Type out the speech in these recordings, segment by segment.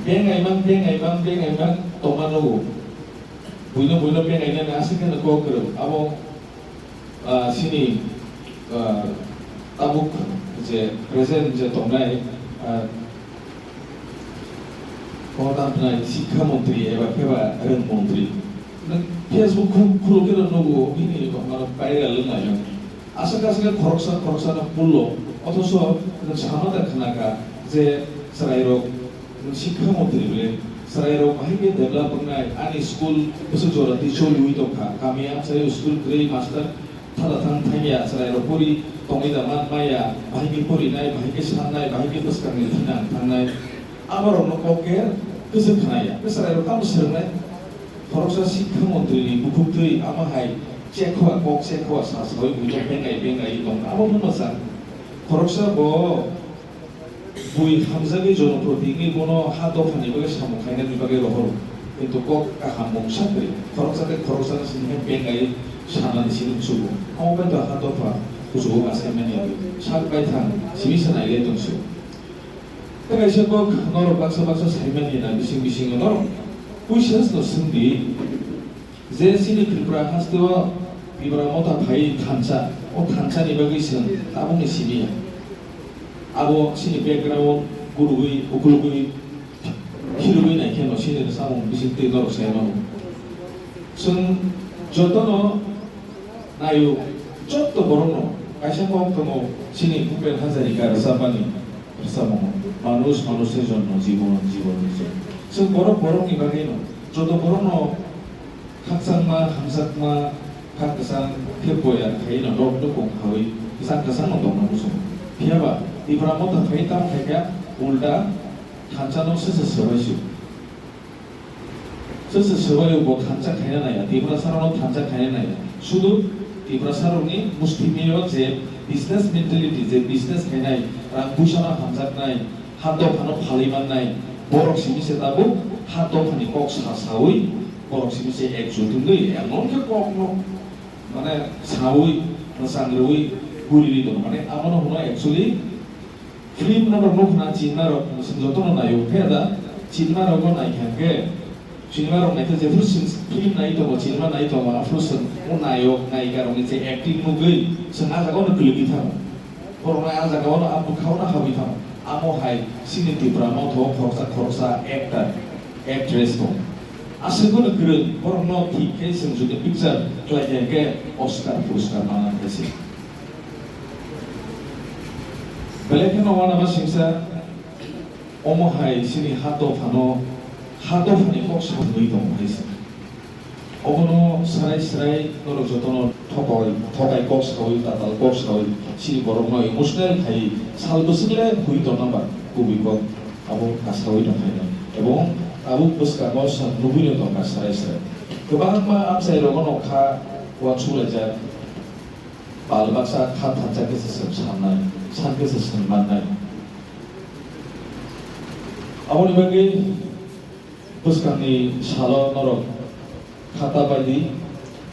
bengai mang tomano buino bengai na asikan ko kero abo sini tabuk je present je tongnai কদাপনাই শিক্ষামন্ত্রী এবার ফেবা rail মন্ত্রী Facebook খুলে গেল নগো বিনি মানে বাইরে লঙ্গাই আশা খরচা না পড়লো অথচ সামনে দেখানাকা যে সারাইরক শিক্ষামন্ত্রী বলে সারাইরক বাহিকে ডেভেলপ নাই আনি স্কুল বসে জোরাতি চলুই দখা কামিয়া সারাই স্কুল গ্রে মাস্টার থালা থাং থাইয়া সারাইরক পরি টঙ্গিদা মান মাইয়া বাহিকে পরিনাই বাহিকে সাননাই বাহিকে বসকানি থানা থাंनाय আবার অন্য কাউকে কিছু খানাইয়া বেসারাইরক কাম সেরনাই খরচা শিক্ষামন্ত্রীনি বুকুতৈ আমাহাই চেখোয়া কক চেখোয়া সাসবই বুইতো বেঙ্গাই দं আবো মনসা খরচা ব বুই হামজাগি জনপ্রতিনিধি বনো হাদফানি বগে সামখাইনা বিভাগে রহর কিন্তু কক কাহামং সাকরি খরচা সিনহে বেঙ্গাই সানানি সিন সুবু আমবাই তো হাদফা কুজু আসাইমানি সাকবাই থাং সিবিসানাই লে দंसो Kaisa kok norok baksa saimani na bising norok kuisas no sindi je sini tripura hasto ibra mota bhai thancha o thancha ni bagi sen abong ni sini abo sini background gurugui ukulugui hirugui na keno sini samong bising te norok saimano sun jotono nayu jotto borono kaisa kok tomo sini Bhupen Hazarika sabani bersama মানুষের জন্য জীবনের জন্য সে বড় নিবাগে যত বড় হাকসাংমা হামসাকমা হাকসাং খেপয়া খাইনা রক্ত কম খাওই সাকসাং দং মুসুম পিয়াবা ইব্রামো তা ফাইতাম থাকা উল্টা খানচানো সবাই ব খানচা খাইনা নাইয়া তিব্রা সারানো খানচা খাইনা নাইয়া শুধু তিব্রা সারনি মুসলিমিও যে বিজনেস মেন্টালিটি যে বিজনেস খাইনাই রাং বুসানা হামজাক নাই হাতো ফানো ফালিমান নাই বরক সিমিসে দাবু হাতো ফানি কক সাসাউই বরক সিমিসে একজুতুই এমনকে কক ন মানে সাউই সাংগ্রউই গুরিরি দন মানে আমনো হনো অ্যাকচুয়ালি ফিল্ম নাম্বার নখনা চিন্নারক যতন নায়ক ফেদা চিন্নারক নাইখানকে চিন্নারক নাইতে যে ফিল্ম নাই তো চিন্না নাই তো আফরুসন ও নায়ক নায়িকারক যে অ্যাক্টিং মুগৈ जों आजागावनो गोलैबाय थाङो बर'ना आजागावनो आबु खावना हाबाय थाङो आमहाय सिनिटिफ्रा मावथ' खरसा एक्ट्रेस दं आसोखौनो गोरों बर'नो थिखे जों जुदि पिक्चार क्लाइटेके अस्कार पुरस्कार मानानैसै बेलेखे नङा नामा सिंसा अमहाय सिनि हातो फानि कक्सा बै दं हायसै अबनो साराय नर जतन थकाय कक्स खावै ताताल कक्स खावै सिनि बर'नो इमोशनेल थाय साल बोसोरले हुइ दं नाम्बार गुबिक आबो आसावै दं थाय এবং आबो बसका मस नुबिनो दं साराय गोबां मा आमसाय रगन अखा वाचुलाजा बालबासा खा थाजा गेजेरजों साननाय सान गेजेरजों माननाय आबोनि बागै बसकानि साल नरक खाता बायदि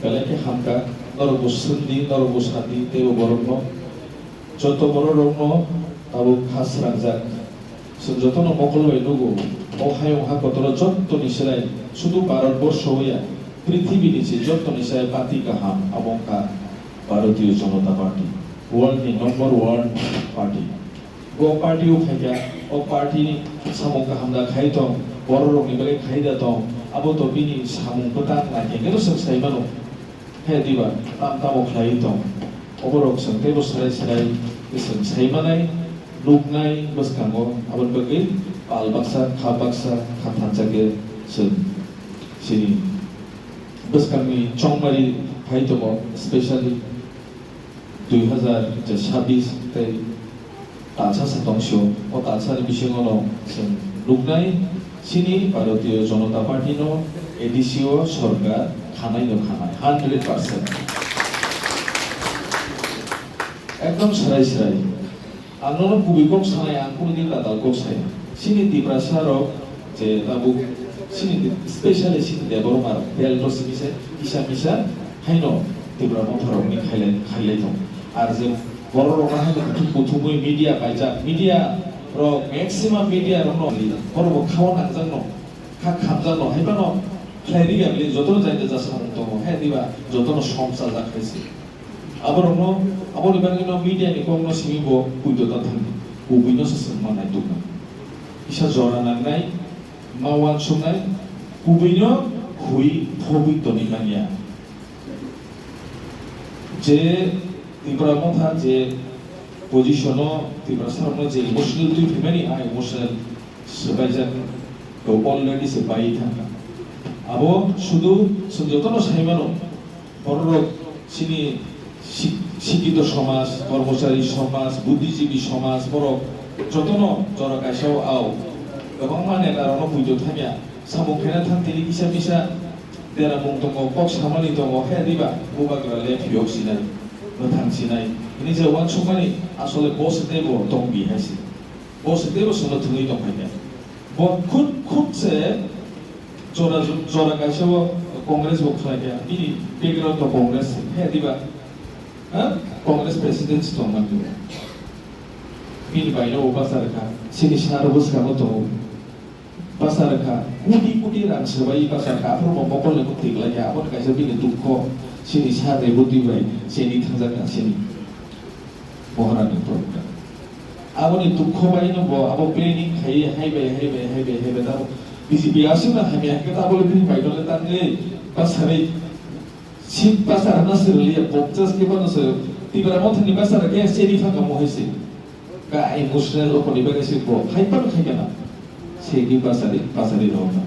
बेलेखे हामका नरगो सुन्दी नरगो सादी तेव बरनो जत बरनो आबो खासरांजाक जों जतन मकलबाय नुगो अहाय कतल जत्त निसाय शुधु भारतबर्ष हइया पृथ्वीनि जे जत्त निसाय पार्टी गाहाम आबंका Bharatiya Janata party world number 1 party गो पार्टी उखाया ओ पार्टी सामं गाहामदा खायदं बररनि बागै खायदा दं आबो तो बिनि सामं पता लाखिनो जों सायमानो हेदिबा तामो खाय दं अबरक संते बसराय जों सायमानाय लुगनाय बसकांगो आबो बागै बालबाक्सा खाथानजागे जों सिनि बसकांनि चंमारि फायदों स्पेशली 2026 ते तासा सातंशो ओ तासानि बिसिङाव जों लुगनाय सिनि भारतीय जनता पार्टी नो एडिसिओ सरकार खानाय 100% एकदम सराय आंनो गुबिकम सानाय आंखौ दिला दालको साय सिनि दिब्रासारो जे दाबु सिनि स्पेशली सिनि देबरमार बेलतो सिमिसे किसा हायनो दिब्रा मथरनि खायलाय दं आरो जों बर' राहा बुथुमै मिडिया बायजा media ro maximum media ro no koro khawan anjang no kha khamjang no haiba no khlairi gabli jotono jaite ja samung tongo he diba jotono somsa ja khaisi abor no abor ibang no media ni kong no simibo puito ta thang ubino sa manai tukna isa jora nangnai mawan sungai ubino hui phobik toni mania je tibra motha je positiono tibra sarno je emotional tu phimani a emotional sebajan ko already se bai thanga abo শুধু যতন সাইমানো বড় চিনি শিক্ষিত সমাজ কর্মচারী সমাজ বুদ্ধিজীবী সমাজ বড় যতন জরকাশাও আও गोबां माने दारावनो बुइदो थामिया सामु खेना थांतिनि किसा किसा देरा मुं दङ कक सामानि दङ हे दिबा बुबाग्रा ले फियक्सिनाय थांसिनाय ini jawan sumani asole bos debo dong bi hasi bos debo sono thungi dong haida bo khut se jora gaisho congress bo khlaya ini background to congress he diba ha congress president to mandu ini baino basarka sini sharo buska moto basarka kudi rang sebai basarka apro mokol le kutik laya abon kaisa bini dukho sini sare budi bai sini thangja sini mohara ni program aboni dukho bai no bo abo planning khai haibe da bisi biasu na hamia ka ta bole bini bai dole tan le basare sim basara na sirli bokjas ke bano se tibara mothani basara ke sini phanga mohisi ka emotional ko ni bagasi ko haipan khaigana segi basari rohna